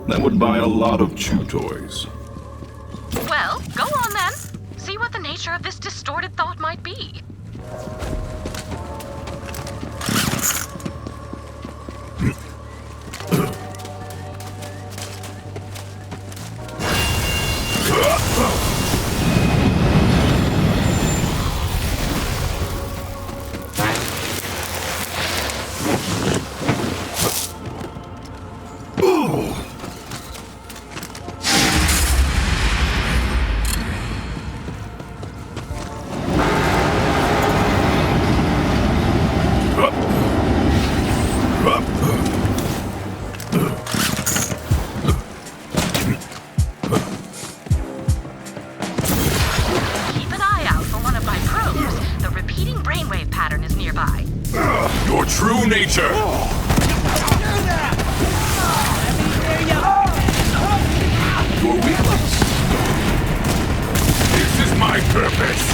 That would buy a lot of chew toys. Well, go on then. See what the nature of this distorted thought might be. Your true nature! Your weakness! This is my purpose!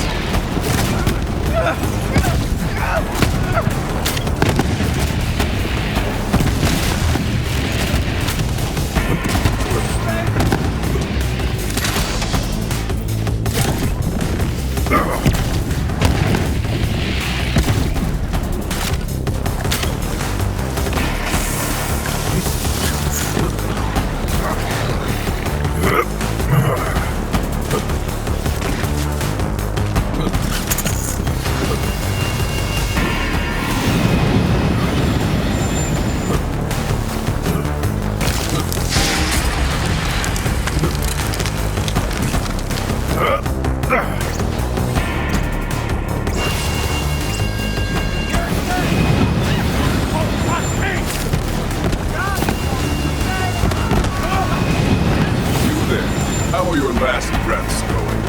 How are your last breaths going?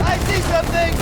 I see something!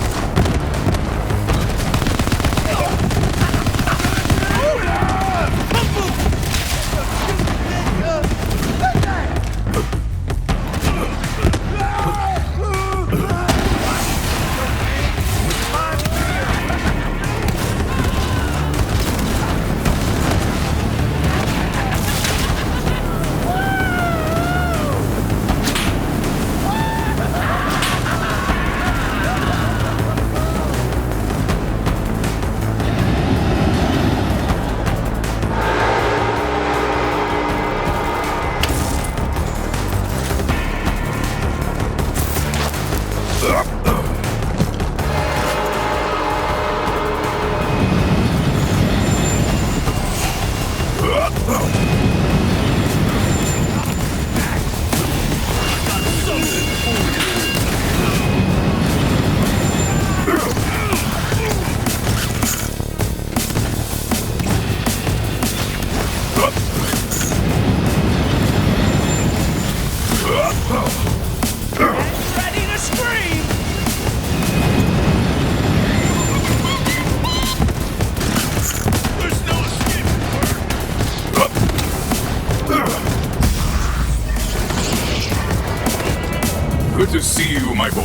Good to see you, my boy.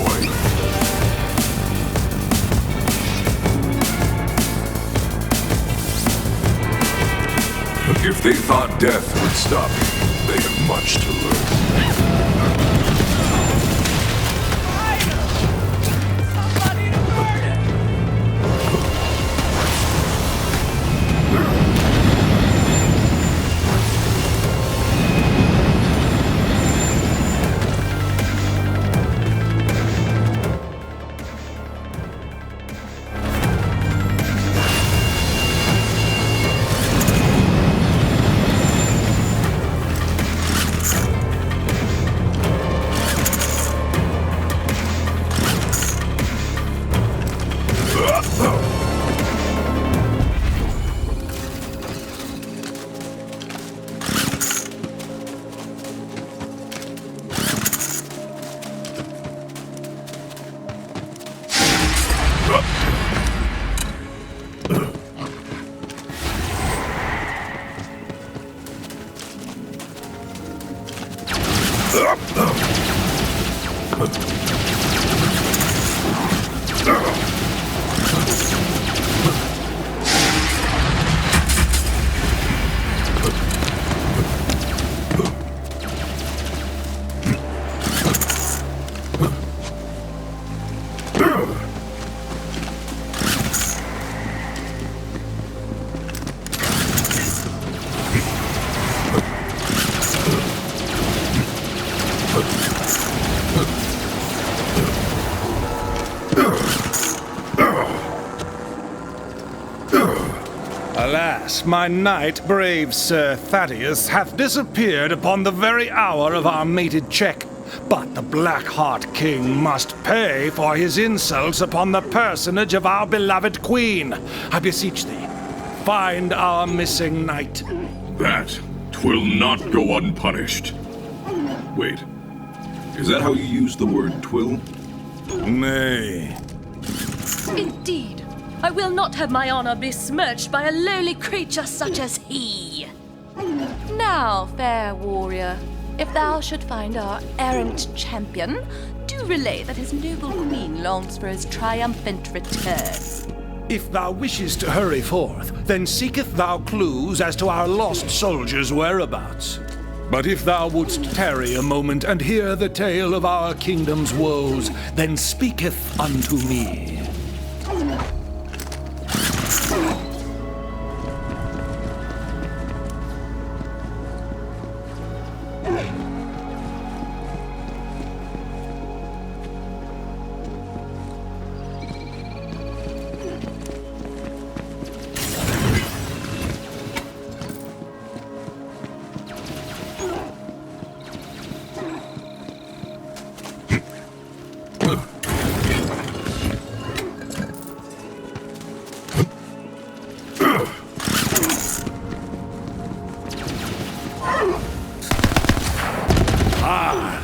If they thought death would stop you, they have much to learn. Alas, my knight, brave Sir Thaddeus, hath disappeared upon the very hour of our mated check. But the Blackheart King must pay for his insults upon the personage of our beloved queen. I beseech thee, find our missing knight. That twill not go unpunished. Wait, is that how you use the word twill? Nay. Indeed. I will not have my honor besmirched by a lowly creature such as he. Now, fair warrior, if thou should find our errant champion, do relay that his noble queen longs for his triumphant return. If thou wishest to hurry forth, then seeketh thou clues as to our lost soldiers' whereabouts. But if thou wouldst tarry a moment and hear the tale of our kingdom's woes, then speaketh unto me.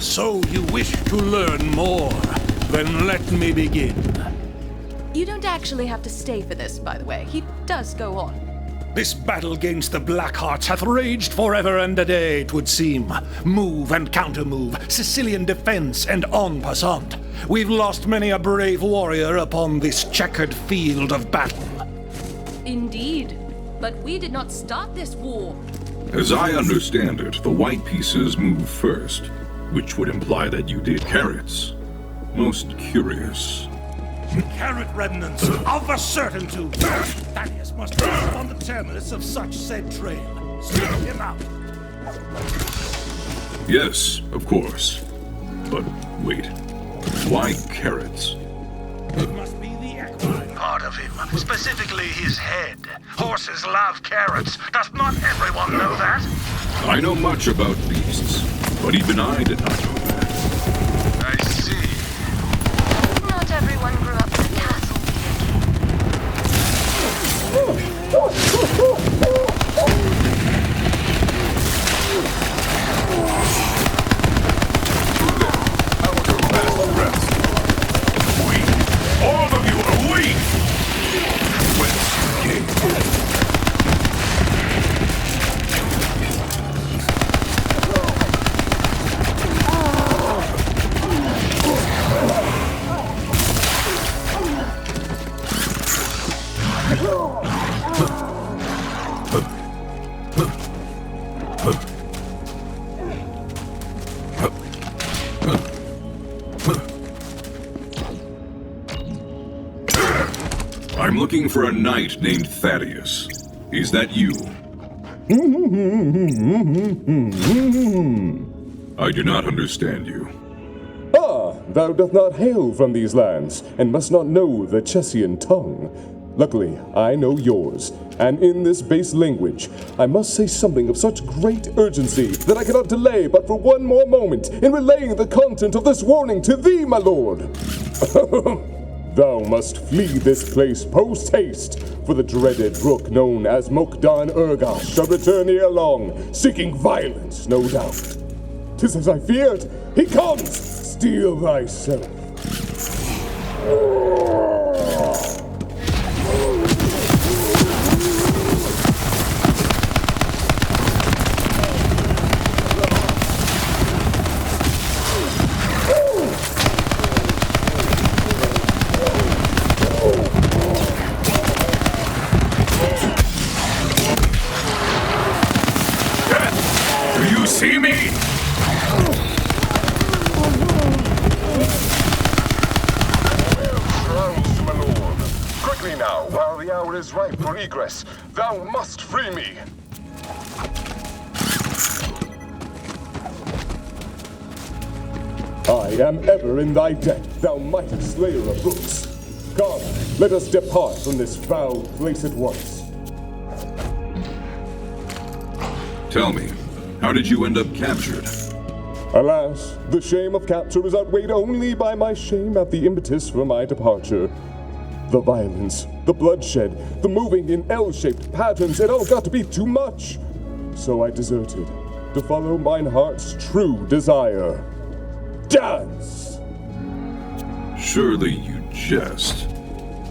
So you wish to learn more? Then let me begin. You don't actually have to stay for this, by the way. He does go on. This battle against the Blackhearts hath raged forever and a day, 'twould seem. Move and counter-move, Sicilian defense and en passant. We've lost many a brave warrior upon this checkered field of battle. Indeed. But we did not start this war. As I understand it, the white pieces move first, which would imply that you did carrots. Most curious. Carrot remnants, of a certainty. Thaddeus must be on the terminus of such said trail. Seek him out. Yes, of course. But wait, why carrots? It must be the equine part of him, specifically his head. Horses love carrots. Does not everyone know that? I know much about beasts, but even I did not know that. I see. Not everyone grew up in a castle. All of you are weak! I'm looking for a knight named Thaddeus. Is that you? I do not understand you. Ah, thou doth not hail from these lands, and must not know the Chessian tongue. Luckily, I know yours, and in this base language, I must say something of such great urgency that I cannot delay but for one more moment in relaying the content of this warning to thee, my lord. Thou must flee this place post-haste, for the dreaded rook known as Mokdan Urgash shall return ere long, seeking violence, no doubt. 'Tis as I feared. He comes! Steel thyself. Do you see me? Crowns, my lord. Quickly now, while the hour is ripe for egress. Thou must free me. I am ever in thy debt, thou mighty slayer of brooks. Come, let us depart from this foul place at once. Tell me, how did you end up captured? Alas, the shame of capture is outweighed only by my shame at the impetus for my departure. The violence, the bloodshed, the moving in L-shaped patterns, it all got to be too much. So I deserted, to follow mine heart's true desire. Dance! Surely you jest.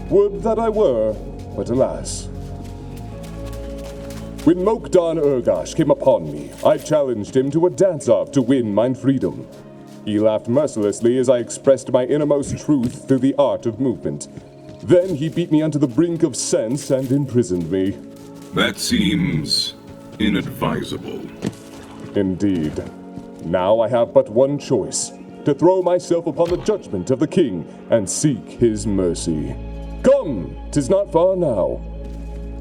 Would that I were, but alas. When Mokdan Urgash came upon me, I challenged him to a dance-off to win mine freedom. He laughed mercilessly as I expressed my innermost truth through the art of movement. Then he beat me onto the brink of sense and imprisoned me. That seems inadvisable. Indeed. Now I have but one choice, to throw myself upon the judgment of the king and seek his mercy. Come, 'tis not far now.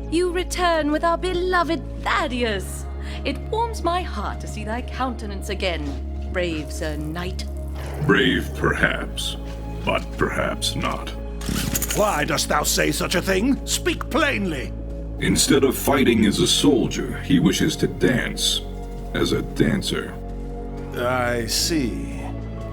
You return with our beloved Thaddeus. It warms my heart to see thy countenance again, brave Sir Knight. Brave, perhaps, but perhaps not. Why dost thou say such a thing? Speak plainly. Instead of fighting as a soldier, he wishes to dance as a dancer. I see.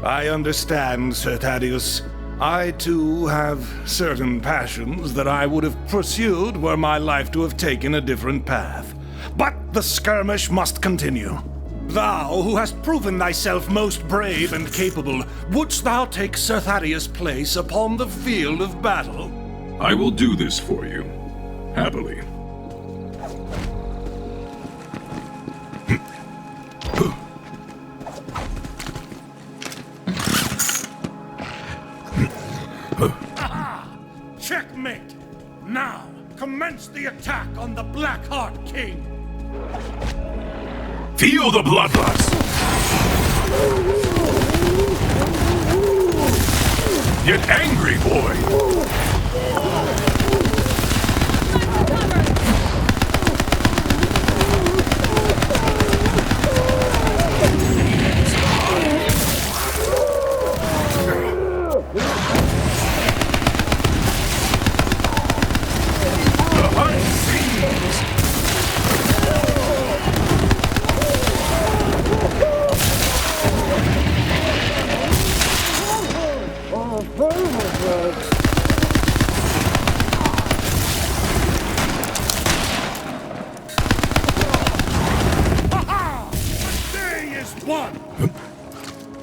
I understand, Sir Thaddeus. I, too, have certain passions that I would have pursued were my life to have taken a different path. But the skirmish must continue. Thou, who hast proven thyself most brave and capable, wouldst thou take Sir Thaddeus' place upon the field of battle? I will do this for you, happily. Checkmate! Now, commence the attack on the Blackheart King! Feel the bloodlust! Get angry, boy!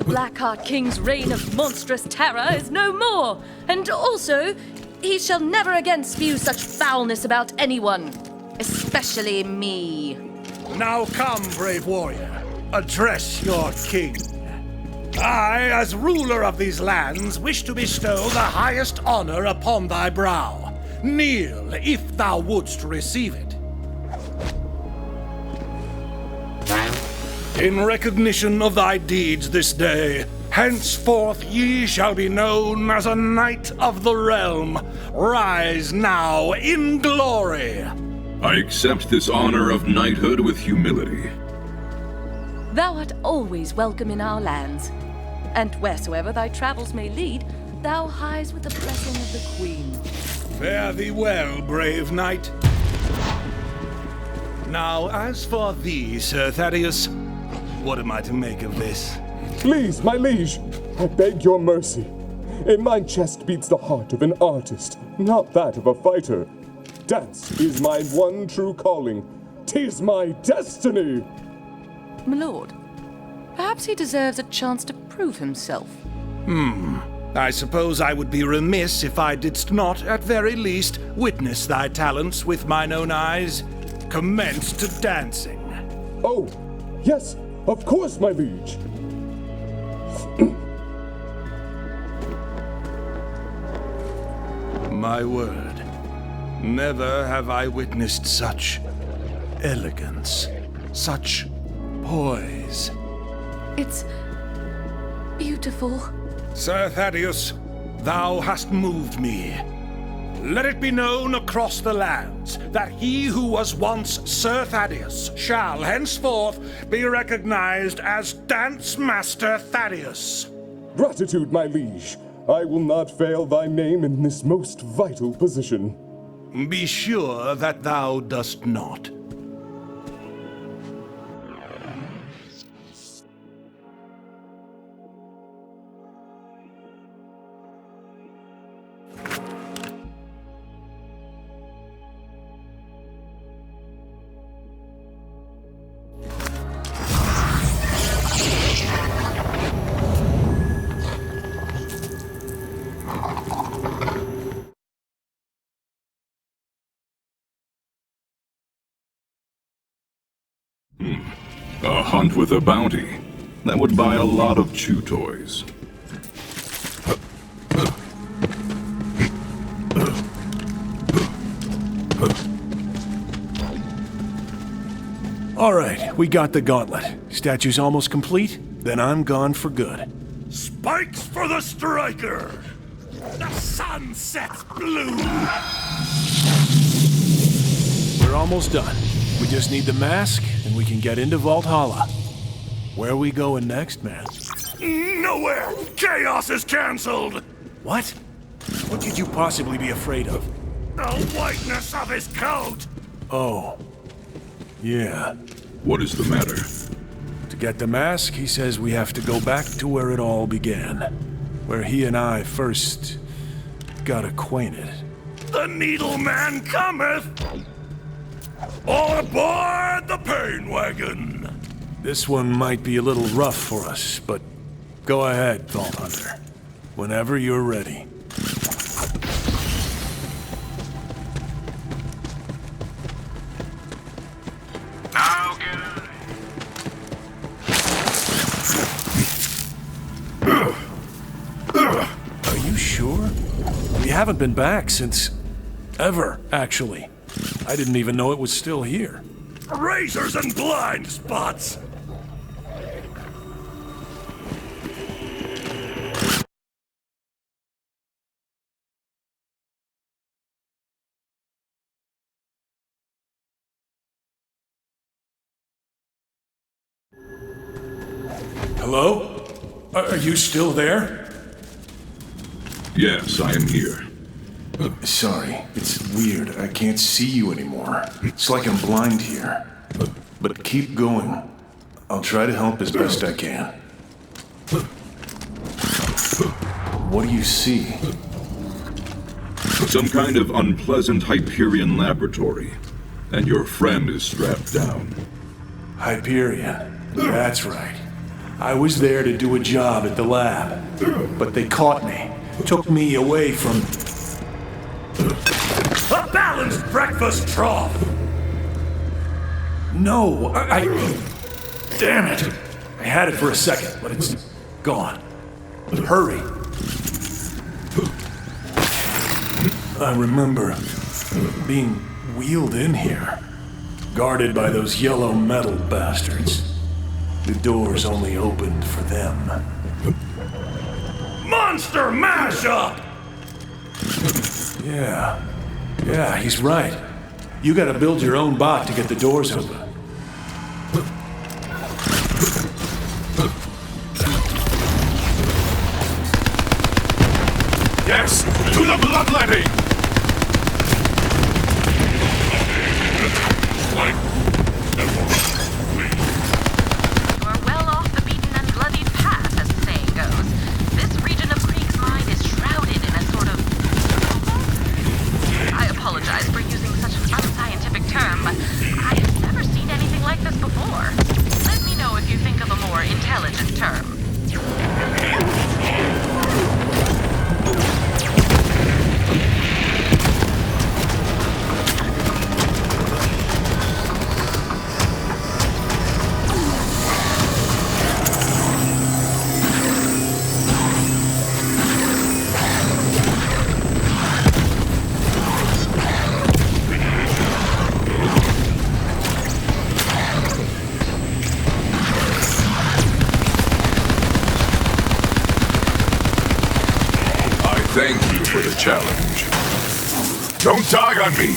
Blackheart King's reign of monstrous terror is no more, and also, he shall never again spew such foulness about anyone, especially me. Now come, brave warrior, address your king. I, as ruler of these lands, wish to bestow the highest honor upon thy brow. Kneel, if thou wouldst receive it. In recognition of thy deeds this day, henceforth ye shall be known as a knight of the realm. Rise now in glory. I accept this honor of knighthood with humility. Thou art always welcome in our lands, and wheresoever thy travels may lead, thou hies with the blessing of the Queen. Fare thee well, brave knight. Now, as for thee, Sir Thaddeus, what am I to make of this? Please, my liege, I beg your mercy. In my chest beats the heart of an artist, not that of a fighter. Dance is my one true calling. 'Tis my destiny. My lord, perhaps he deserves a chance to prove himself. I suppose I would be remiss if I didst not, at very least, witness thy talents with mine own eyes. Commence to dancing. Oh, yes, of course, my liege. My word, never have I witnessed such elegance, such poise. It's beautiful. Sir Thaddeus, thou hast moved me. Let it be known across the lands that he who was once Sir Thaddeus shall henceforth be recognized as Dance Master Thaddeus. Gratitude, my liege. I will not fail thy name in this most vital position. Be sure that thou dost not. A hunt with a bounty. That would buy a lot of chew toys. All right, we got the gauntlet. Statue's almost complete, then I'm gone for good. Spikes for the striker! The sun sets blue! We're almost done. We just need the mask, and we can get into Valhalla. Where are we going next, man? Nowhere! Chaos is cancelled! What? What could you possibly be afraid of? The whiteness of his coat! Oh. Yeah. What is the matter? To get the mask, he says we have to go back to where it all began. Where he and I first got acquainted. The Needle Man cometh! All aboard the pain wagon! This one might be a little rough for us, but go ahead, Vault Hunter. Whenever you're ready. How good? Are you sure? We haven't been back since... ever, actually. I didn't even know it was still here. Razors and blind spots! Hello? Are you still there? Yes, I am here. Sorry, it's weird. I can't see you anymore. It's like I'm blind here. But keep going. I'll try to help as best I can. What do you see? Some kind of unpleasant Hyperion laboratory. And your friend is strapped down. Hyperion. That's right. I was there to do a job at the lab. But they caught me. Took me away from... A balanced breakfast trough! No, I... Damn it! I had it for a second, but it's gone. Hurry. I remember being wheeled in here, guarded by those yellow metal bastards. The doors only opened for them. Monster mashup! Yeah, he's right. You gotta build your own bot to get the doors open. Yes, to the bloodletting! You're well off the beaten and bloodied path, as the saying goes. This region of Krieg's mind is shrouded in a sort of... I apologize for using such an unscientific term, but I have never seen anything like this before. Let me know if you think of a more intelligent term. Thank you for the challenge. Don't dog on me!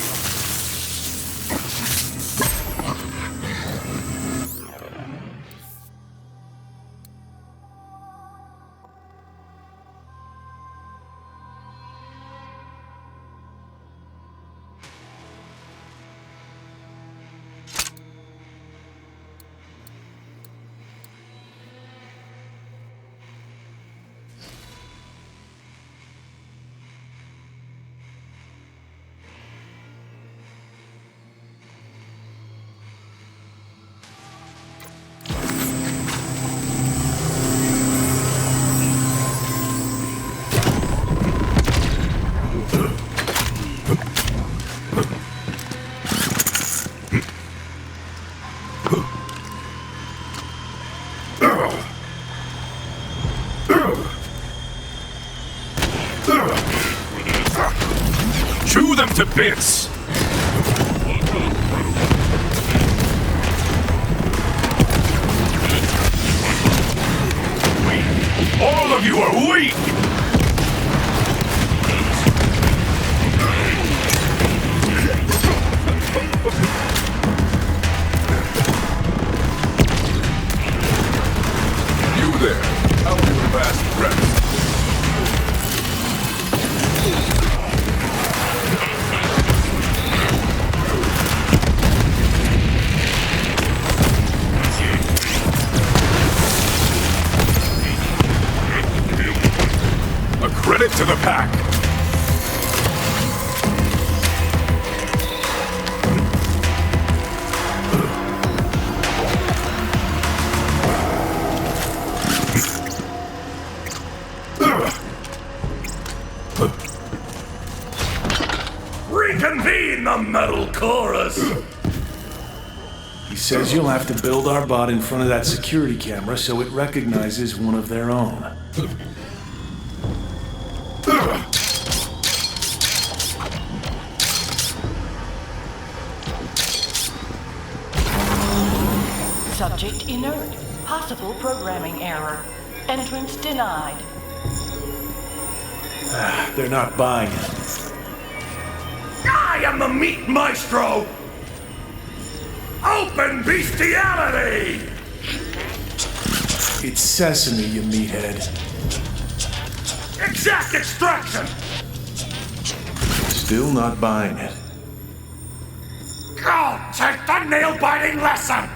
Chew them to bits! All of you are weak! You there, how do you fast rest? Credit to the pack! Reconvene the metal chorus! He says you'll have to build our bot in front of that security camera so it recognizes one of their own. Subject inert. Possible programming error. Entrance denied. They're not buying it. I am the meat maestro! Open bestiality! It's sesame, you meathead. Exact extraction! Still not buying it. Go take the nail-biting lesson!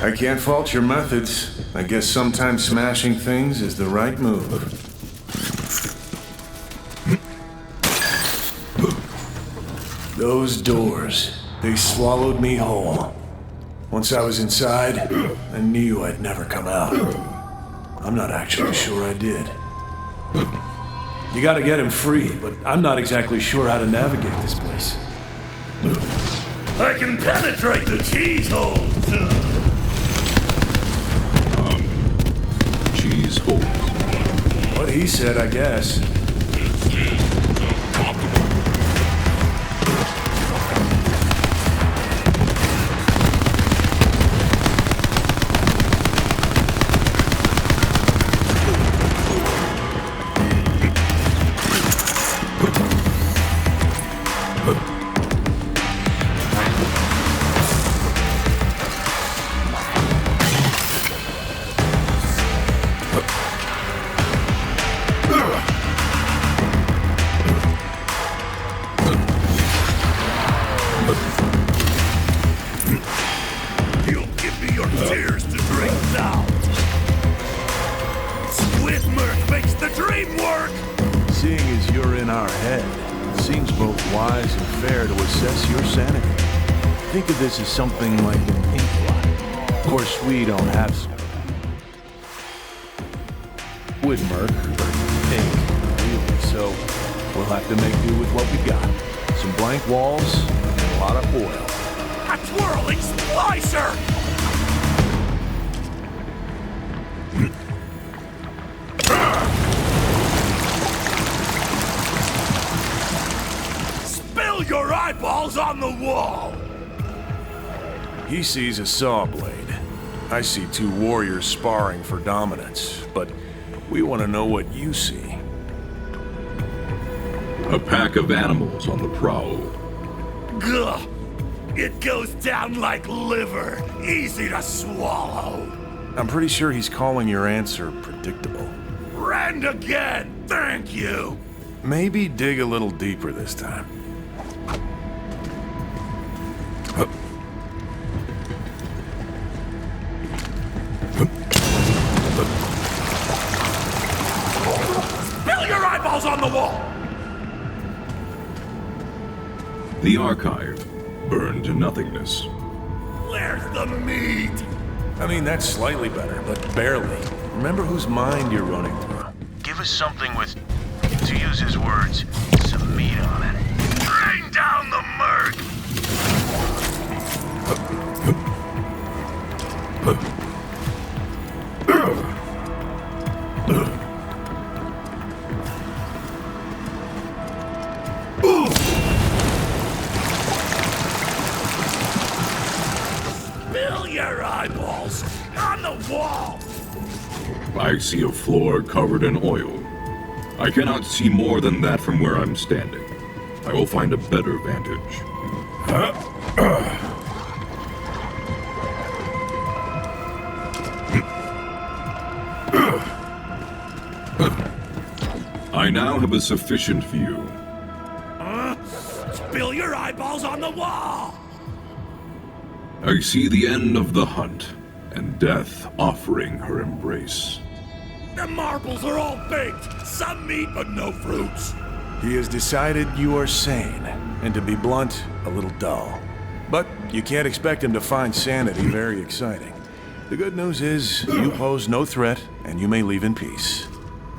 I can't fault your methods. I guess sometimes smashing things is the right move. Those doors, they swallowed me whole. Once I was inside, I knew I'd never come out. I'm not actually sure I did. You gotta get him free, but I'm not exactly sure how to navigate this place. I can penetrate the cheese holes! Cheese holes. What he said, I guess. Think of this as something like an ink blot. Of course, we don't have wood murk or ink, really, so we'll have to make do with what we got. Some blank walls and a lot of oil. A twirling splicer! Spill your eyeballs on the wall! He sees a saw blade. I see two warriors sparring for dominance, but We want to know what you see. A pack of animals on the prowl. Gah! It goes down like liver. Easy to swallow. I'm pretty sure he's calling your answer predictable. Rand again! Thank you! Maybe dig a little deeper this time. Spill your eyeballs on the wall! The archive burned to nothingness. Where's the meat? I mean, that's slightly better, but barely. Remember whose mind you're running through. Give us something with, to use his words, some meat on it. Rain down the murk! Spill your eyeballs on the wall! I see a floor covered in oil. I cannot see more than that from where I'm standing. I will find a better vantage. I now have a sufficient view. Spill your eyeballs on the wall! I see the end of the hunt, and death offering her embrace. The marbles are all baked. Some meat, but no fruits. He has decided you are sane, and to be blunt, a little dull. But you can't expect him to find sanity very exciting. The good news is, you pose no threat, and you may leave in peace.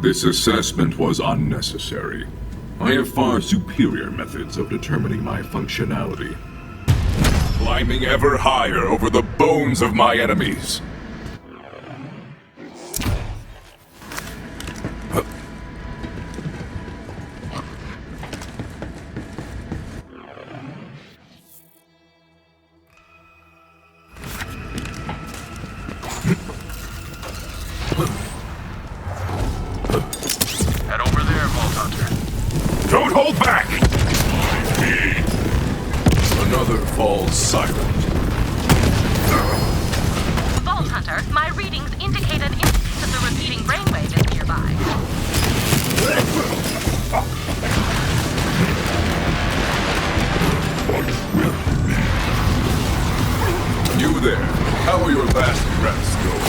This assessment was unnecessary. I have far superior methods of determining my functionality. Climbing ever higher over the bones of my enemies. Head over there, Vault Hunter. Don't hold back! Another falls silent. Vault Hunter, my readings indicate an instance of the repeating brainwave is nearby. You there, how are your last breaths going?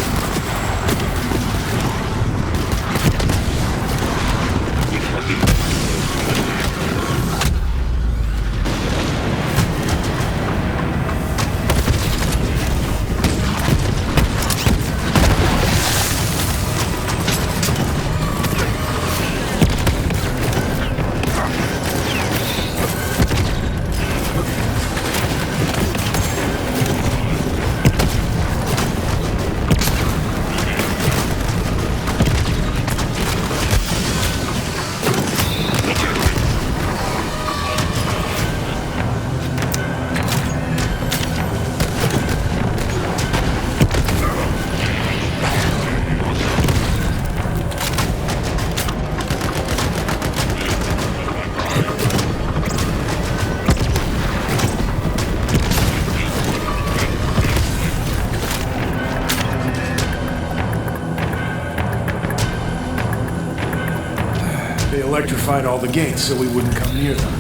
They electrified all the gates so we wouldn't come near them.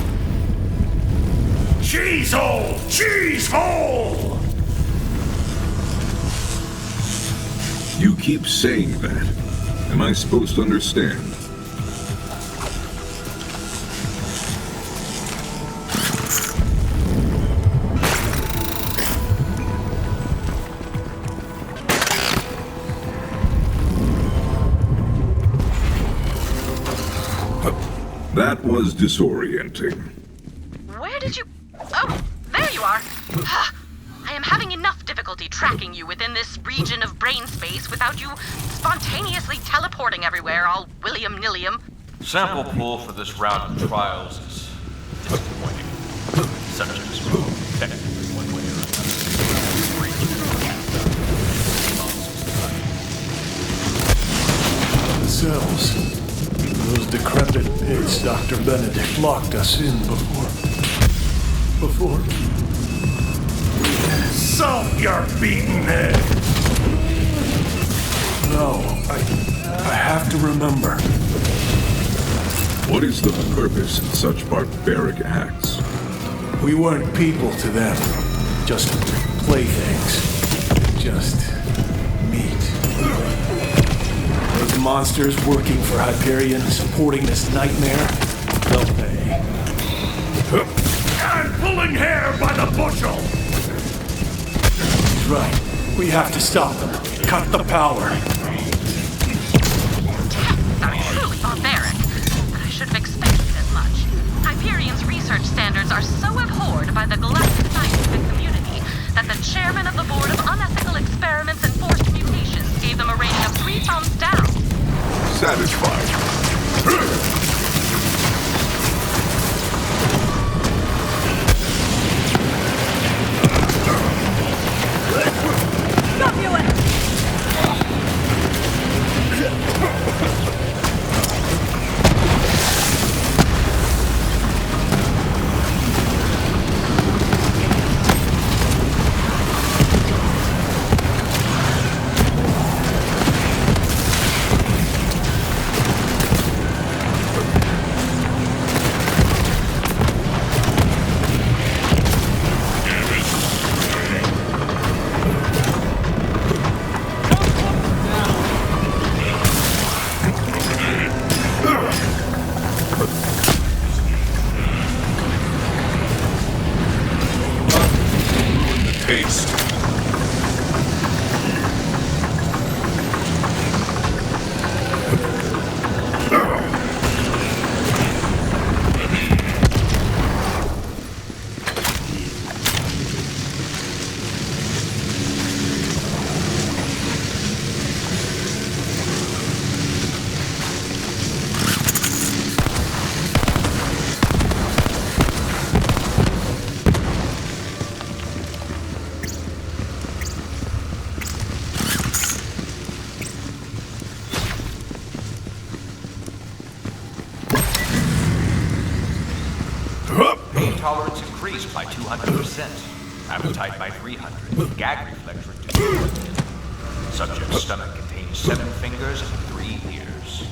Cheese hole! Cheese hole! You keep saying that. Am I supposed to understand? That was disorienting. Where did you... Oh, there you are. I am having enough difficulty tracking you within this region of brain space without you spontaneously teleporting everywhere, all William-nillium. Sample pool for this round of trials is disappointing. Subjects will technically one way or another. The cells. Those decrepit pits Dr. Benedict locked us in before... Solve your beaten head! No, I have to remember. What is the purpose in such barbaric acts? We weren't people to them. Just playthings. Just meat. Those monsters working for Hyperion, supporting this nightmare, they'll pay. I'm pulling hair by the bushel! He's right. We have to stop them. Cut the power. Are truly barbaric, but I should have expected as much. Hyperion's research standards are so abhorred by the galactic scientific community that the chairman of the Board of Unethical Experiments and Forced Mutations gave them a rating of 3 thumbs down. Satisfied. Drop your weapon! Haste. Pain tolerance increased by 200%. Appetite by 300. Gag reflex reduced. Subject's stomach contains 7 fingers and 3 ears.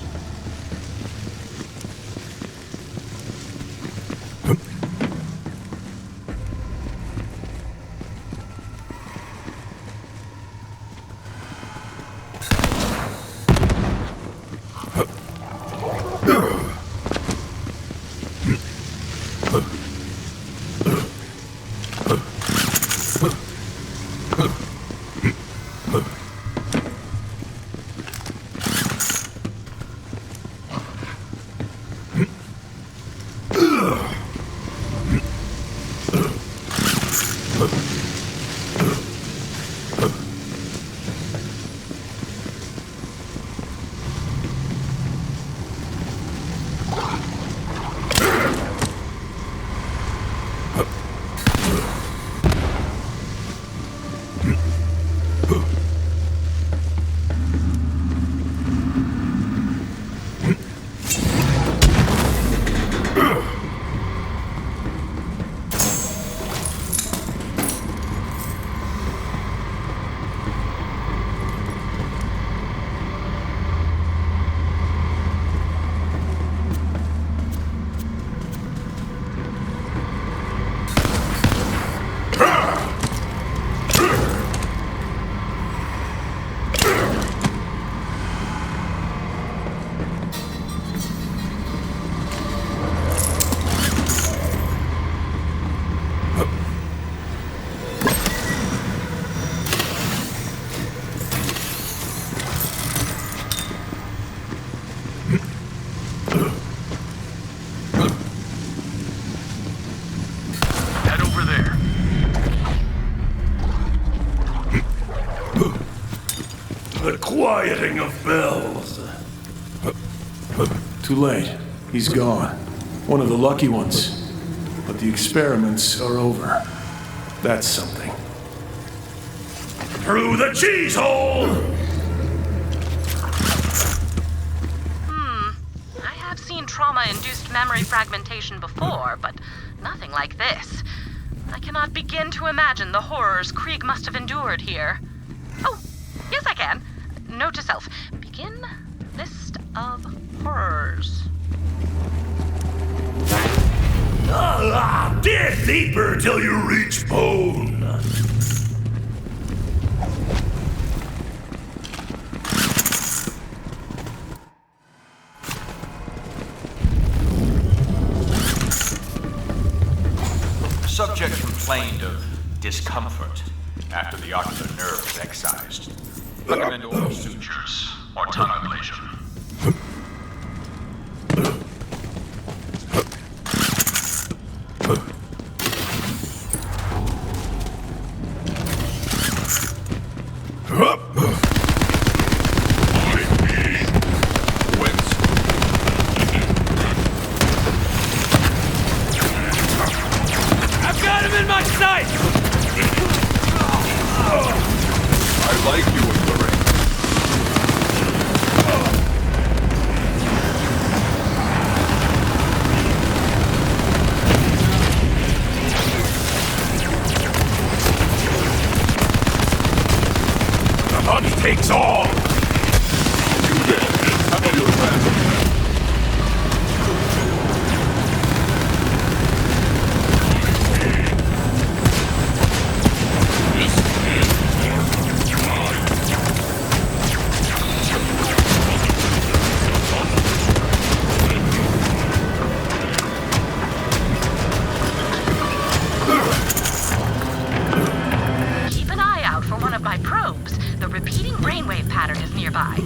The quieting of bells. Too late. He's gone. One of the lucky ones. But the experiments are over. That's something. Through the cheese hole! trauma-induced memory fragmentation before, but nothing like this. I cannot begin to imagine the horrors Krieg must have endured here. Oh, yes I can. Note to self. Begin list of horrors. Dig deeper till you reach bone. Subject complained of discomfort after the ocular nerve was excised. Recommend oral sutures or tongue ablation. Takes all! Keep an eye out for one of my probes. The repeating brainwave pattern is nearby.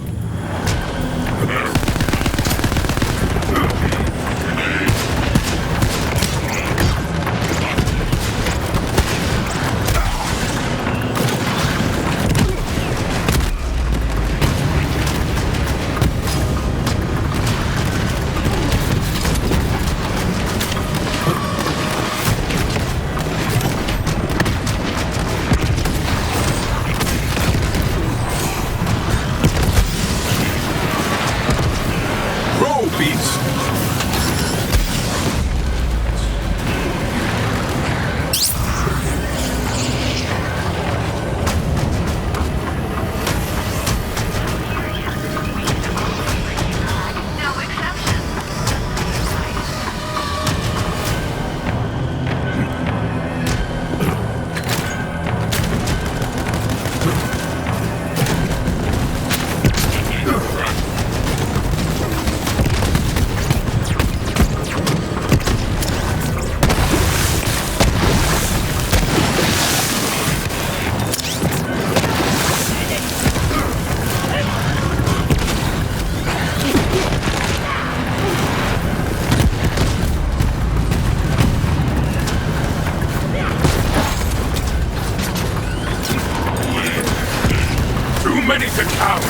Many to count.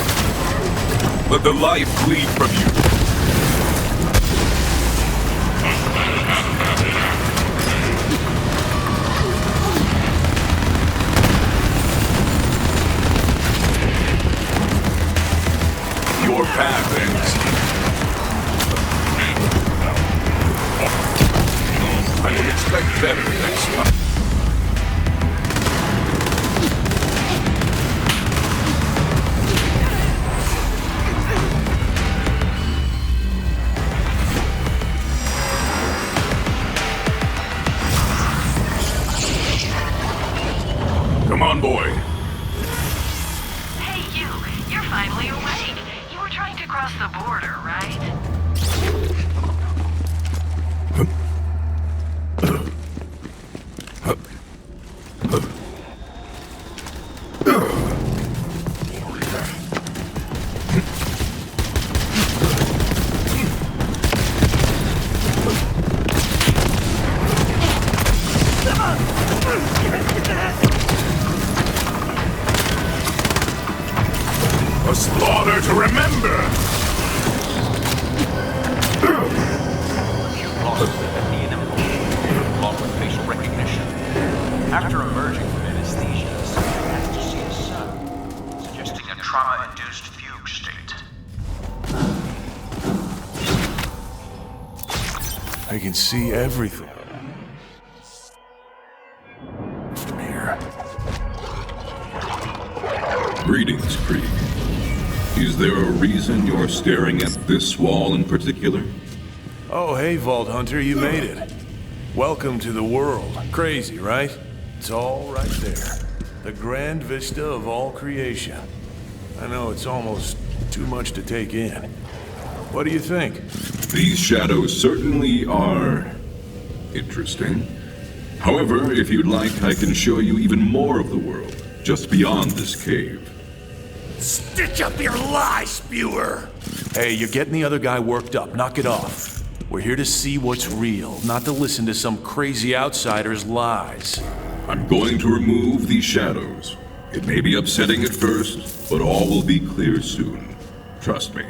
Let the life bleed from you. Your path ends. I would expect better next time. Come on, boy. Hey, you're finally awake. You were trying to cross the border, right? A slaughter to remember! You lost the animal, along with facial recognition. After emerging from anesthesia, Sam asked to see his son, suggesting a trauma-induced fugue state. I can see everything from here. Greetings, Krieg. Is there a reason you're staring at this wall in particular? Oh, hey, Vault Hunter, you made it. Welcome to the world. Crazy, right? It's all right there. The grand vista of all creation. I know it's almost too much to take in. What do you think? These shadows certainly are interesting. However, if you'd like, I can show you even more of the world, just beyond this cave. Stitch up your lie, spewer! Hey, you're getting the other guy worked up. Knock it off. We're here to see what's real, not to listen to some crazy outsider's lies. I'm going to remove these shadows. It may be upsetting at first, but all will be clear soon. Trust me.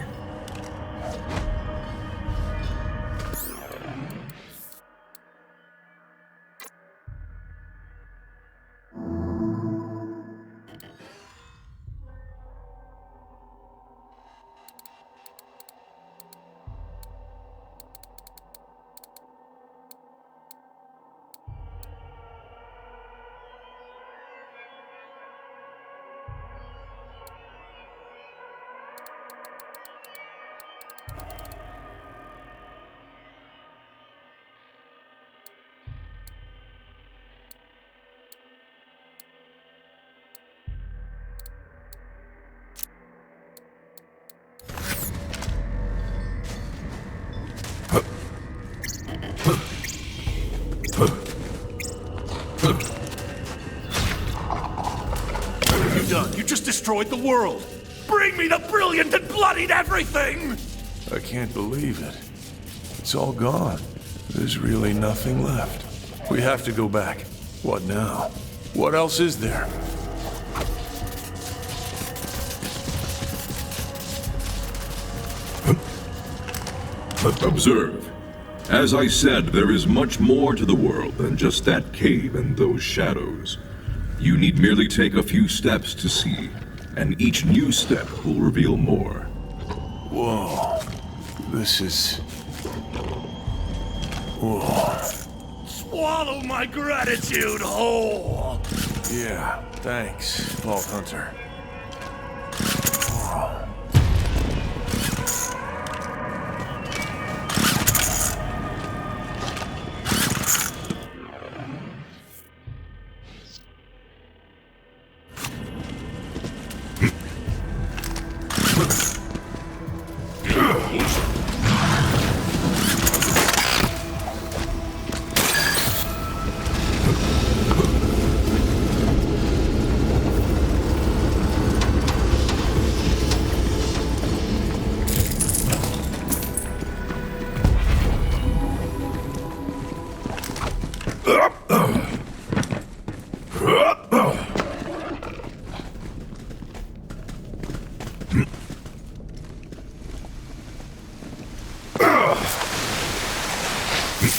What have you done? You just destroyed the world! Bring me the brilliant and bloodied everything! I can't believe it. It's all gone. There's really nothing left. We have to go back. What now? What else is there? Observe. As I said, there is much more to the world than just that cave and those shadows. You need merely take a few steps to see, and each new step will reveal more. Whoa. This is... Whoa. Swallow my gratitude whole! Yeah, thanks, Vault Hunter.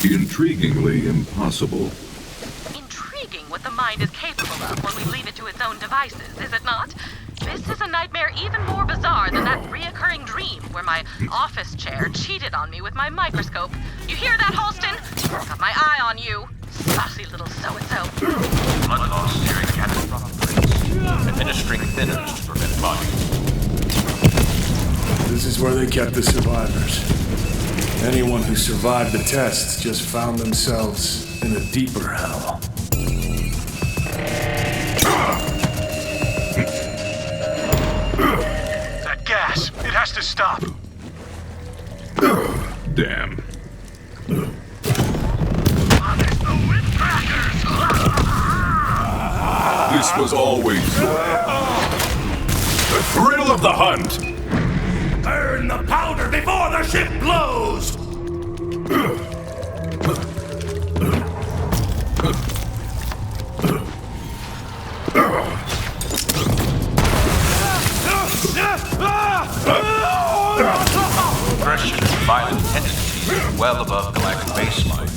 Intriguingly impossible. Intriguing what the mind is capable of when we leave it to its own devices, is it not? This is a nightmare even more bizarre than that reoccurring dream where my office chair cheated on me with my microscope. You hear that, Holston? Got my eye on you. Saucy little so-and-so. Blood loss during catastrophic breaks. Administering thinners to prevent body. This is where they kept the survivors. Anyone who survived the tests just found themselves in a deeper hell. That gas! It has to stop! Damn. This was always the thrill of the hunt. Burn the powder before the ship blows! Aggression and violent tendencies are well above galactic baseline.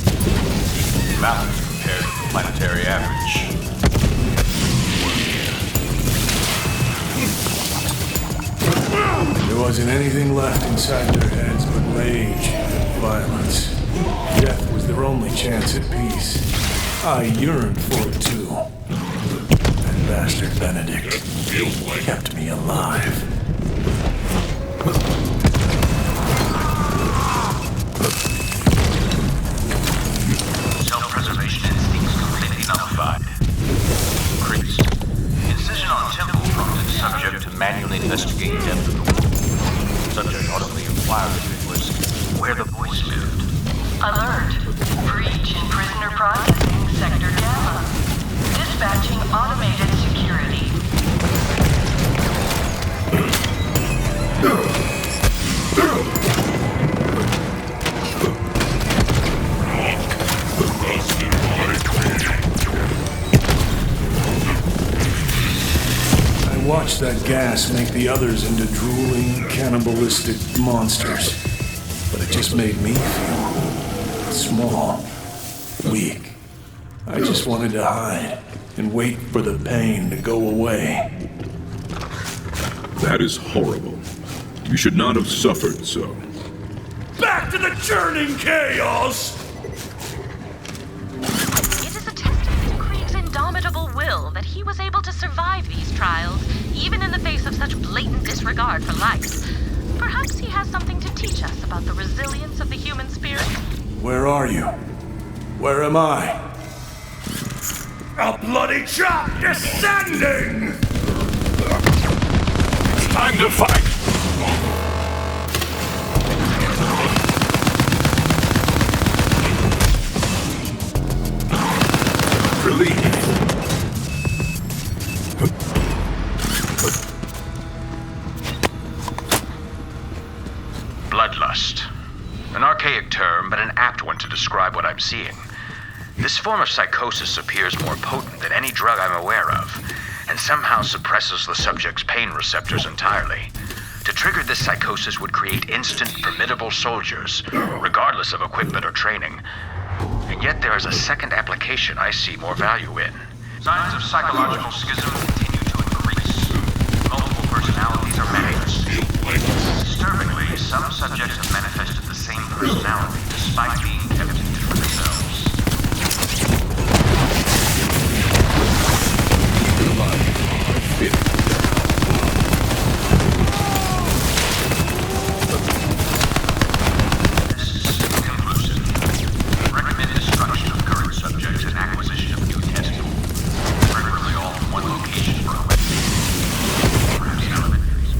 Balance compared to the planetary average. There wasn't anything left inside their heads but rage and violence. Death was their only chance at peace. I yearned for it too. That bastard Benedict kept me alive. Self-preservation instincts completely nullified. Increased. Incision on temple prompted subject to manually investigate depth of the wound. Subject audibly inquired if it was where the voice lived. Alert. Breach in prisoner processing sector Gamma. Dispatching automated security. I watched that gas make the others into drooling, cannibalistic monsters. But it just made me feel small, weak. I just wanted to hide and wait for the pain to go away. That is horrible. You should not have suffered so. Back to the churning chaos! It is a testament to Krieg's indomitable will that he was able to survive these trials, even in the face of such blatant disregard for life. Perhaps he has something to teach us about the resilience of the human spirit. Where are you? Where am I? A bloody chop descending! It's time to fight! Relief! Bloodlust. An archaic term, but an apt one to describe what I'm seeing. This form of psychosis appears more potent than any drug I'm aware of, and somehow suppresses the subject's pain receptors entirely. To trigger this psychosis would create instant, formidable soldiers, regardless of equipment or training. And yet there is a second application I see more value in. Signs of psychological schism continue to increase. Multiple personalities are manifest. Disturbingly, some subjects have manifested the same personality, despite being kept to themselves. Conclusive. Recommend destruction of current subjects and acquisition of new test tools. Preferably all in one location for a week. Perhaps elementaries.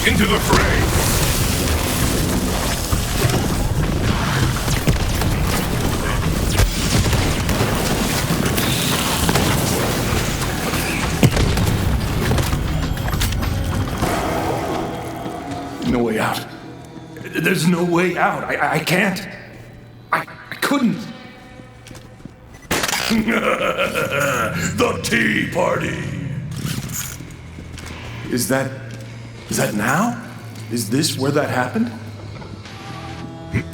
Into the fray! No way out. There's no way out. I can't. I couldn't. The Tea Party! Is that now? Is this where that happened?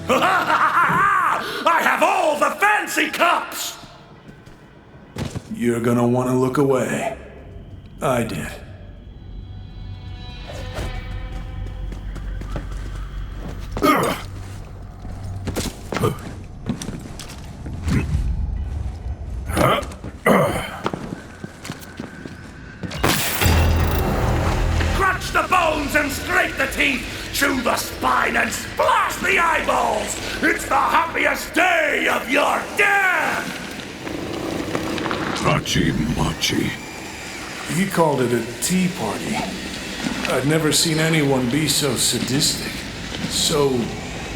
I have all the fancy cups! You're gonna want to look away. I did. Crunch the bones and scrape the teeth! Chew the spine and splash the eyeballs! It's the happiest day of your death! Tachi Machi. He called it a tea party. I'd never seen anyone be so sadistic, So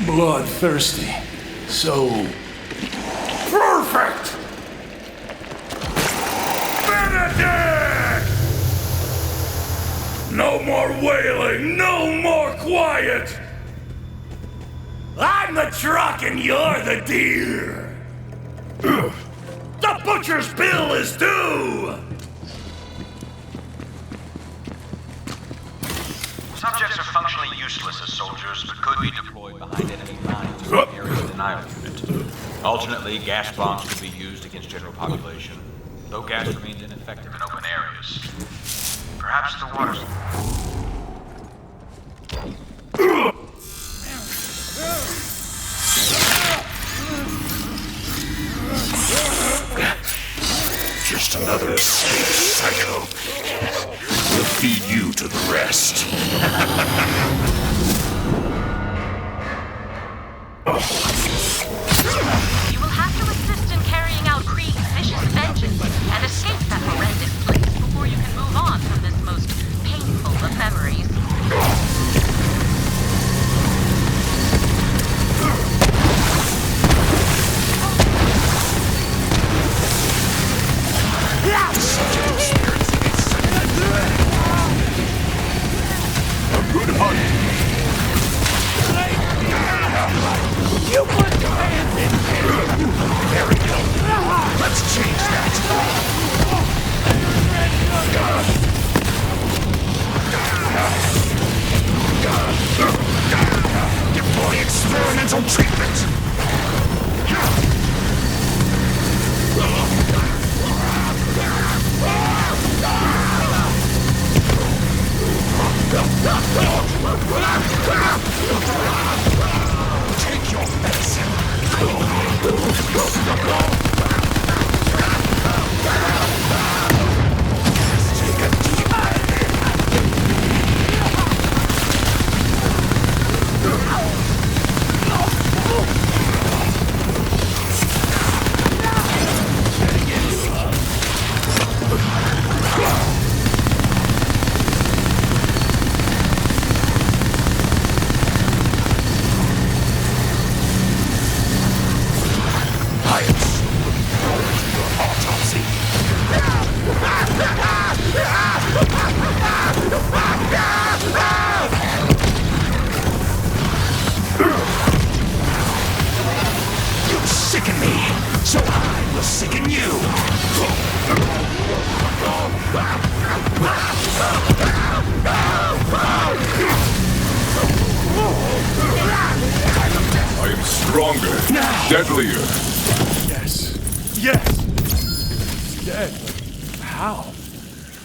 bloodthirsty. So... Perfect! Benedict! No more wailing, no more quiet! I'm the truck and you're the deer! The butcher's bill is due! Subjects are functionally useless as soldiers, but could be deployed behind enemy lines as an area denial unit. Alternately, gas bombs could be used against general population, though gas remains ineffective in open areas. Perhaps the water's... Just another escape, psycho. We'll feed you to the rest. You will have to assist in carrying out Krieg's vicious vengeance and escape that horrendous place before you can move on from this most painful of memories. A good hunt. You put your hands in here. There we go. Let's change that. Deploy experimental treatment. Take your medicine. Take a deep sicken me, so I will sicken you. I am stronger, deadlier. Yes. Yes. Dead. How?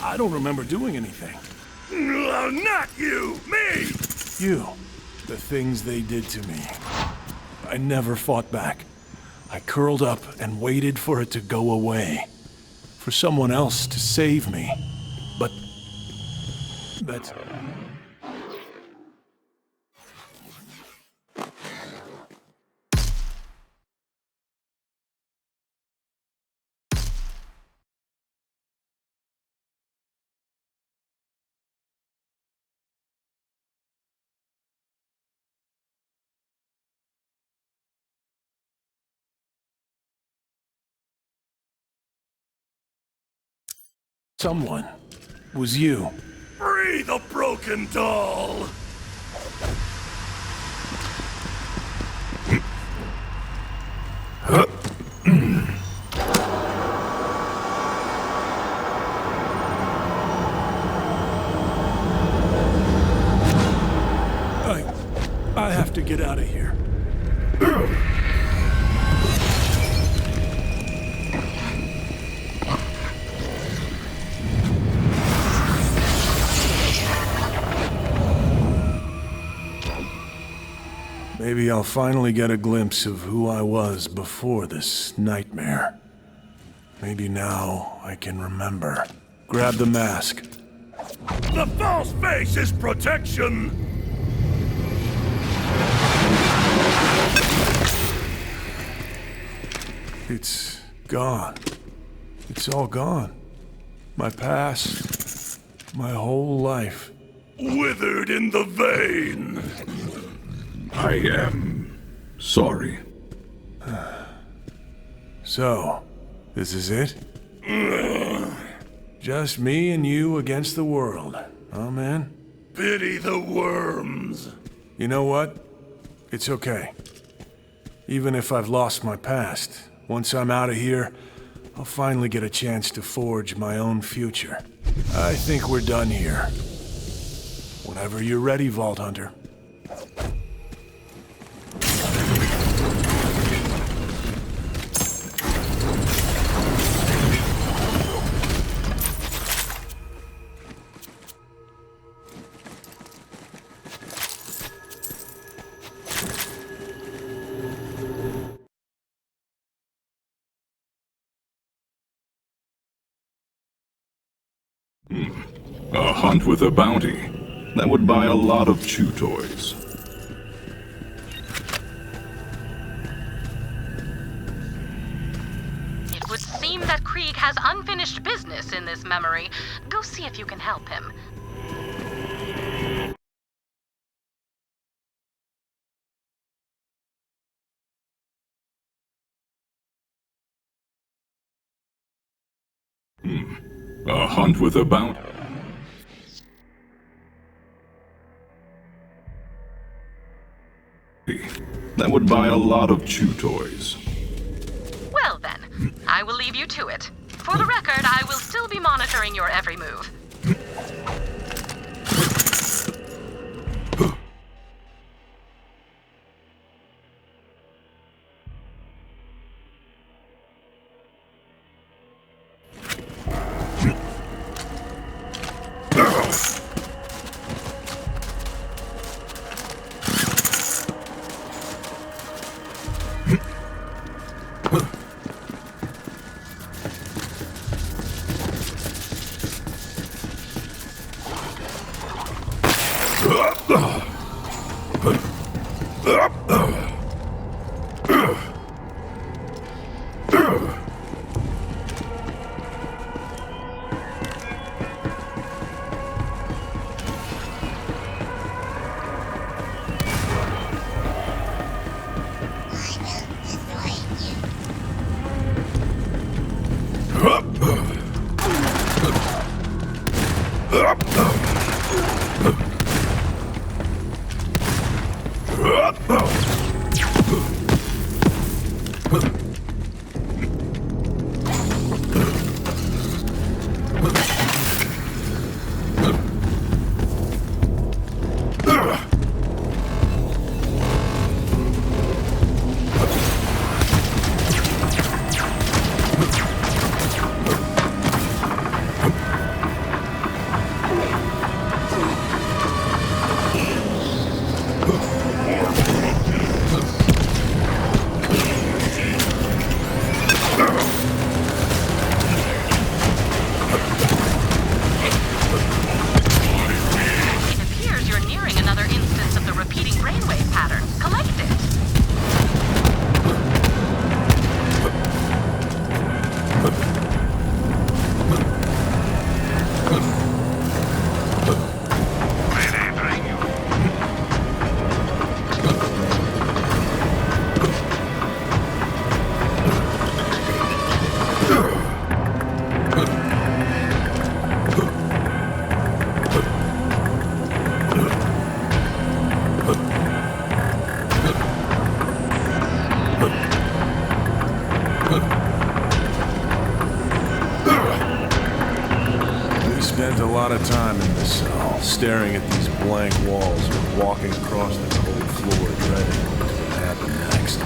I don't remember doing anything. Not you, me! You. The things they did to me. I never fought back. I curled up and waited for it to go away. For someone else to save me. But... that... someone was you. Free the broken doll! I have to get out of here. Maybe I'll finally get a glimpse of who I was before this nightmare. Maybe now I can remember. Grab the mask. The false face is protection! It's gone. It's all gone. My past, my whole life. Withered in the vein! I am sorry. So, this is it? Just me and you against the world, huh, man? Pity the worms. You know what? It's okay. Even if I've lost my past, once I'm out of here, I'll finally get a chance to forge my own future. I think we're done here. Whenever you're ready, Vault Hunter. A hunt with a bounty. That would buy a lot of chew toys. It would seem that Krieg has unfinished business in this memory. Go see if you can help him. A hunt with a bounty. That would buy a lot of chew toys. Well then, I will leave you to it. For the record, I will still be monitoring your every move. Spent a lot of time in this cell, staring at these blank walls or walking across the cold floor, dreading what would happen next.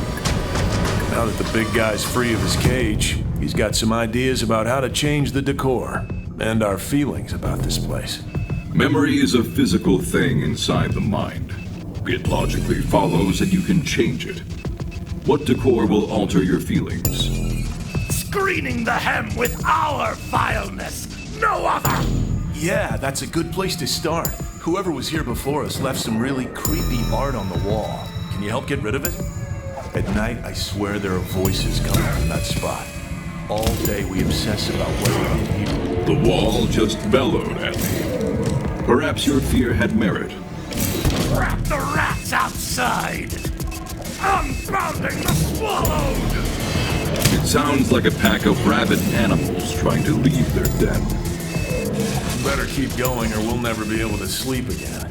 Now that the big guy's free of his cage, he's got some ideas about how to change the decor and our feelings about this place. Memory is a physical thing inside the mind. It logically follows that you can change it. What decor will alter your feelings? Screening the hem with our vileness, no other! Yeah, that's a good place to start. Whoever was here before us left some really creepy art on the wall. Can you help get rid of it? At night, I swear there are voices coming from that spot. All day we obsess about what we did here. The wall just bellowed at me. Perhaps your fear had merit. Trap the rats outside! inside! Unbounding the swallowed! It sounds like a pack of rabid animals trying to leave their den. Better keep going or we'll never be able to sleep again.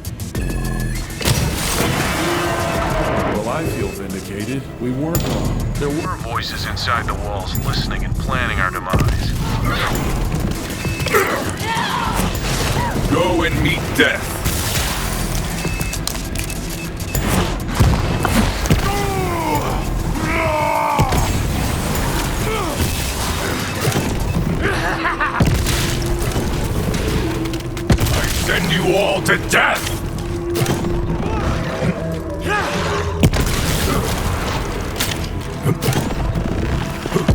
Well, I feel vindicated. We weren't wrong. There were voices inside the walls listening and planning our demise. Go and meet death. I send you all to death!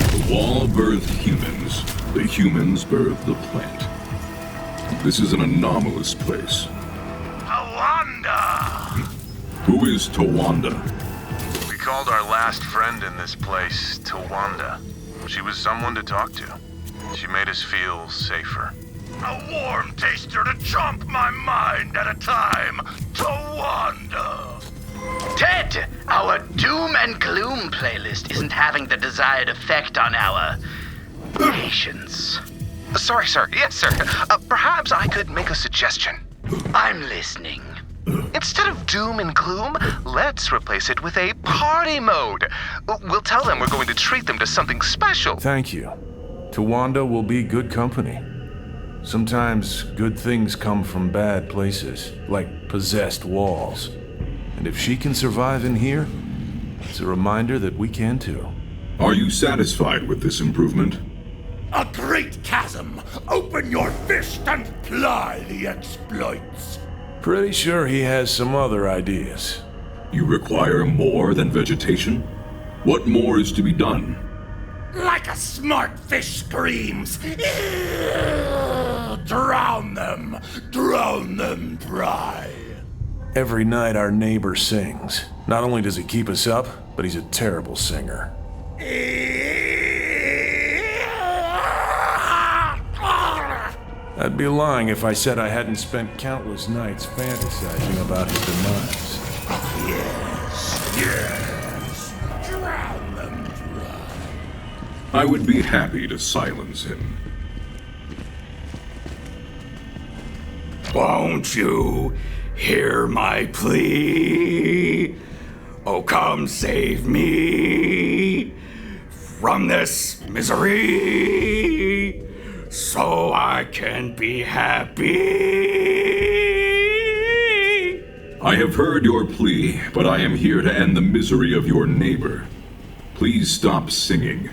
The wall birthed humans. The humans birthed the plant. This is an anomalous place. Tawanda! Who is Tawanda? We called our last friend in this place Tawanda. She was someone to talk to. She made us feel safer. A warm taster to chomp my mind at a time. Tawanda! Ted, our doom and gloom playlist isn't having the desired effect on our patience. Sorry, sir. Yes, sir. Perhaps I could make a suggestion. I'm listening. Instead of doom and gloom, let's replace it with a party mode. We'll tell them we're going to treat them to something special. Thank you. Tawanda will be good company. Sometimes good things come from bad places, like possessed walls. And if she can survive in here, it's a reminder that we can too. Are you satisfied with this improvement? A great chasm! Open your fist and ply the exploits! Pretty sure he has some other ideas. You require more than vegetation? What more is to be done? Like a smart fish screams! Drown them! Drown them dry! Every night our neighbor sings. Not only does he keep us up, but he's a terrible singer. I'd be lying if I said I hadn't spent countless nights fantasizing about his demise. Yes! Drown them dry! I would be happy to silence him. Won't you hear my plea? Oh, come save me from this misery, so I can be happy. I have heard your plea, but I am here to end the misery of your neighbor. Please stop singing.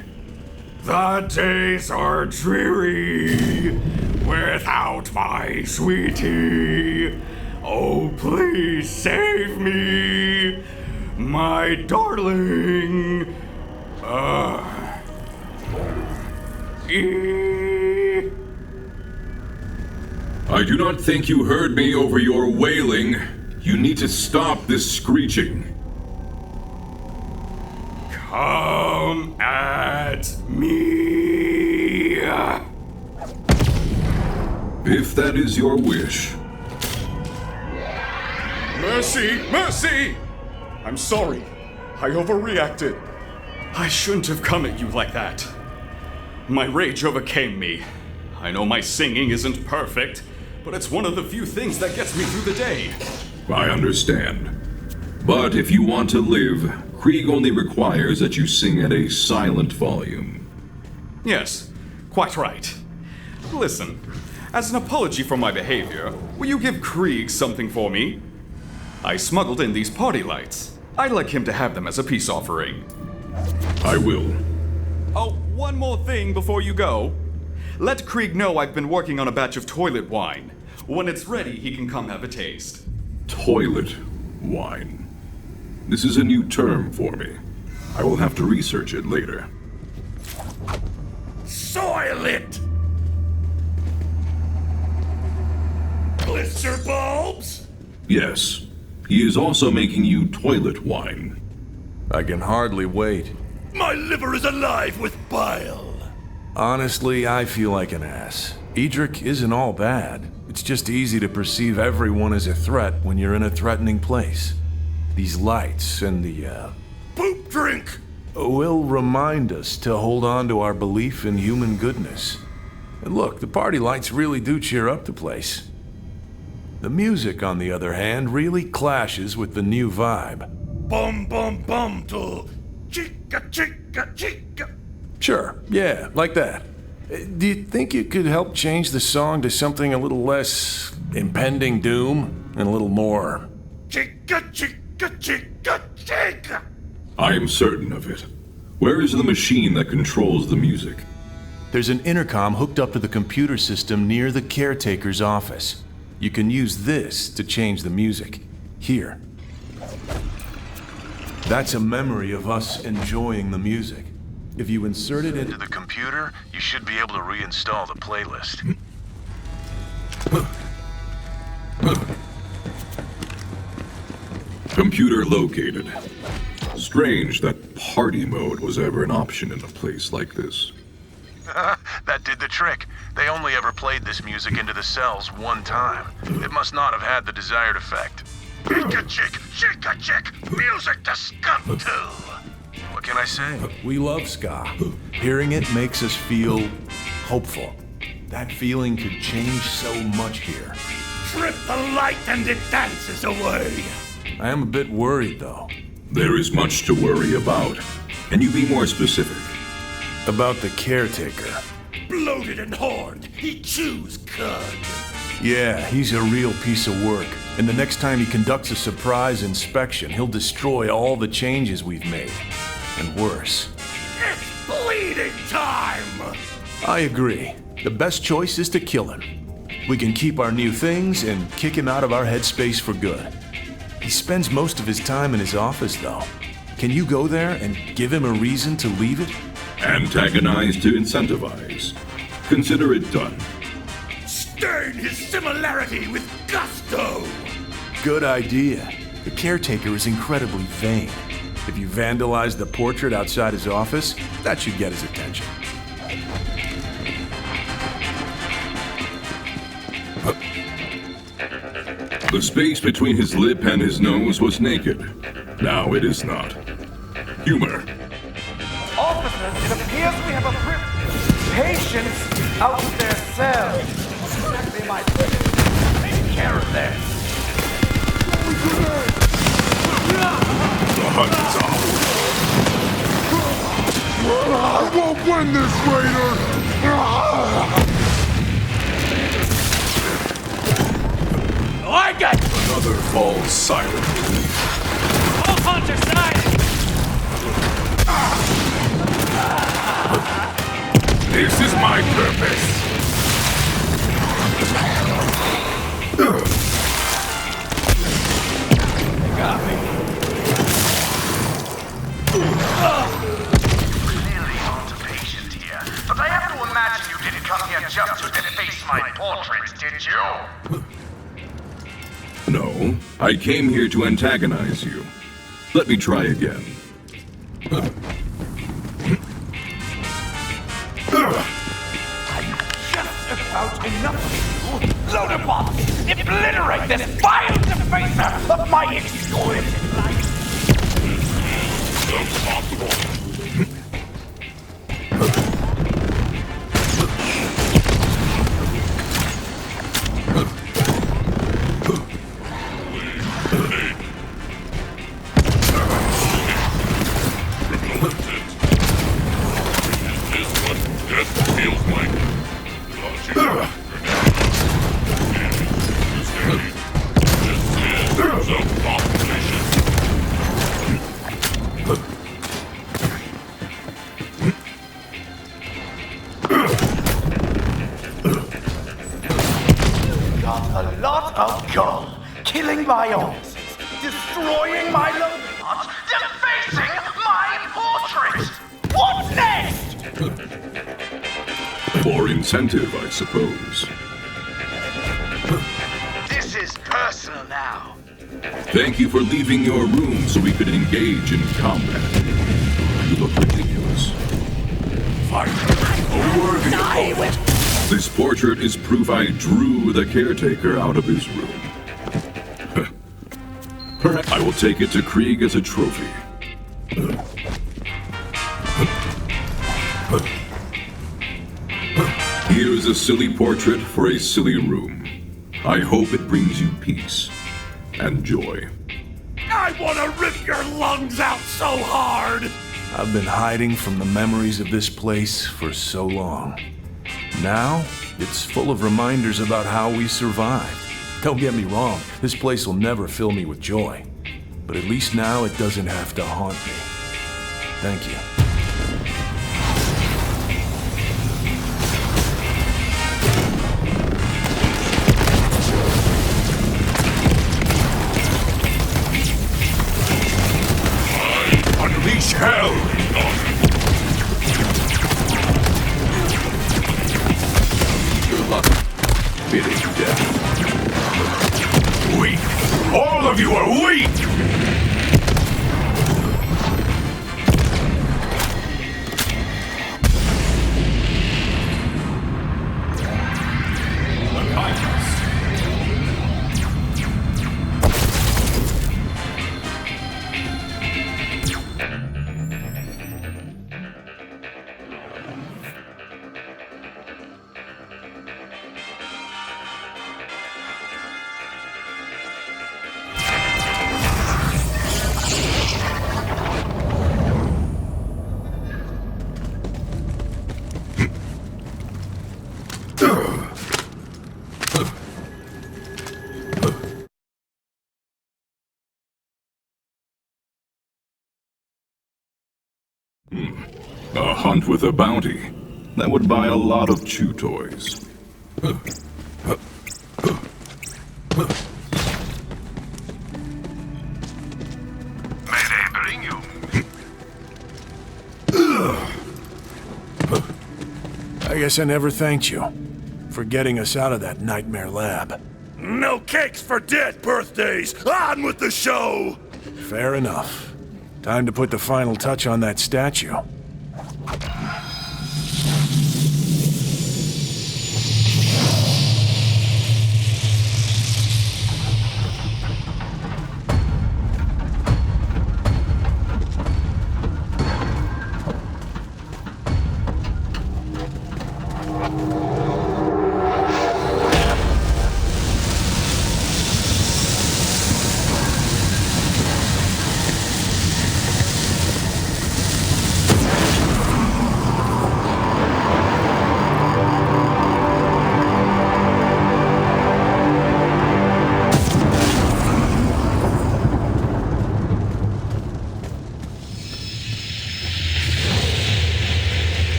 The days are dreary without my sweetie. Oh, please save me, my darling. I do not think you heard me over your wailing. You need to stop this screeching. Come at me. If that is your wish. Mercy! Mercy! I'm sorry. I overreacted. I shouldn't have come at you like that. My rage overcame me. I know my singing isn't perfect, but it's one of the few things that gets me through the day. I understand. But if you want to live, Krieg only requires that you sing at a silent volume. Yes, quite right. Listen, as an apology for my behavior, will you give Krieg something for me? I smuggled in these party lights. I'd like him to have them as a peace offering. I will. Oh, one more thing before you go. Let Krieg know I've been working on a batch of toilet wine. When it's ready, he can come have a taste. Toilet wine. This is a new term for me. I will have to research it later. Soil it! Blister bulbs? Yes. He is also making you toilet wine. I can hardly wait. My liver is alive with bile. Honestly, I feel like an ass. Edric isn't all bad. It's just easy to perceive everyone as a threat when you're in a threatening place. These lights and the, Poop drink! will remind us to hold on to our belief in human goodness. And look, the party lights really do cheer up the place. The music, on the other hand, really clashes with the new vibe. Bum bum bum to chica chica chica. Sure, yeah, like that. Do you think you could help change the song to something a little less impending doom and a little more... Chica chica chica chica. I am certain of it. Where is the machine that controls the music? There's an intercom hooked up to the computer system near the caretaker's office. You can use this to change the music. Here. That's a memory of us enjoying the music. If you insert it into the computer, you should be able to reinstall the playlist. Computer located. Strange that party mode was ever an option in a place like this. That did the trick. They only ever played this music into the cells one time. It must not have had the desired effect. Chica chick, music to scum to. What can I say? We love ska. Hearing it makes us feel hopeful. That feeling could change so much here. Trip the light and it dances away. I am a bit worried, though. There is much to worry about. Can you be more specific? About the caretaker. Bloated and horned, he chews cud. Yeah, he's a real piece of work. And the next time he conducts a surprise inspection, he'll destroy all the changes we've made. And worse. It's bleeding time! I agree. The best choice is to kill him. We can keep our new things and kick him out of our headspace for good. He spends most of his time in his office, though. Can you go there and give him a reason to leave it? Antagonize to incentivize. Consider it done. Stain his similarity with gusto! Good idea. The caretaker is incredibly vain. If you vandalize the portrait outside his office, that should get his attention. The space between his lip and his nose was naked. Now it is not. Humor. Officers, it appears we have a patients out of their cells. They might take care of that. The hunt's off. I won't win this, Raider! I got another falls silent. All hunter side! This is my purpose. They got me. Clearly not a patient here, but I have to imagine you didn't come here just to deface my portrait, did you? No, I came here to antagonize you. Let me try again. I just about enough to load a bomb, obliterate this vile defacer of my exquisite life. Impossible. Killing my officers, destroying my loadout, defacing my portrait! What next? For incentive, I suppose. This is personal now. Thank you for leaving your room so we could engage in combat. You look ridiculous. Fight! Die with... This portrait is proof I drew the caretaker out of his room. Perhaps I will will take it to Krieg as a trophy. Here is a silly portrait for a silly room. I hope it brings you peace and joy. I want to rip your lungs out so hard! I've been hiding from the memories of this place for so long. Now, it's full of reminders about how we survived. Don't get me wrong, this place will never fill me with joy. But at least now it doesn't have to haunt me. Thank you. Unleash hell! Good luck. Bidding death. Weak! All of you are weak! A hunt with a bounty. That would buy a lot of chew toys. May they bring you? I guess I never thanked you for getting us out of that nightmare lab. No cakes for dead birthdays! On with the show! Fair enough. Time to put the final touch on that statue.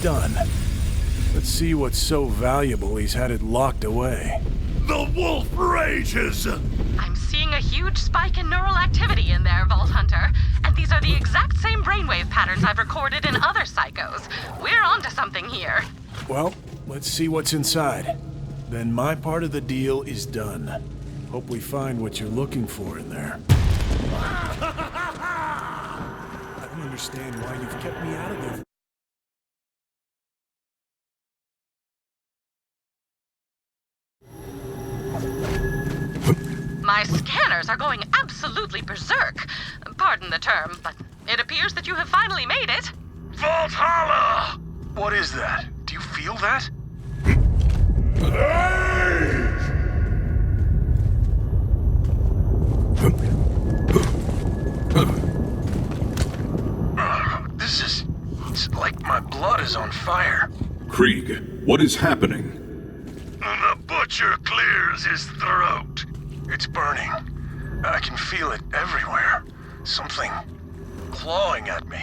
Done. Let's see what's so valuable he's had it locked away. The wolf rages! I'm seeing a huge spike in neural activity in there, Vault Hunter. And these are the exact same brainwave patterns I've recorded in other psychos. We're onto something here. Well, let's see what's inside. Then my part of the deal is done. Hope we find what you're looking for in there. I don't understand why you've kept me out of there. My scanners are going absolutely berserk. Pardon the term, but it appears that you have finally made it. Valhalla! What is that? Do you feel that? It's like my blood is on fire. Krieg, what is happening? The butcher clears his throat. It's burning. I can feel it everywhere. Something clawing at me.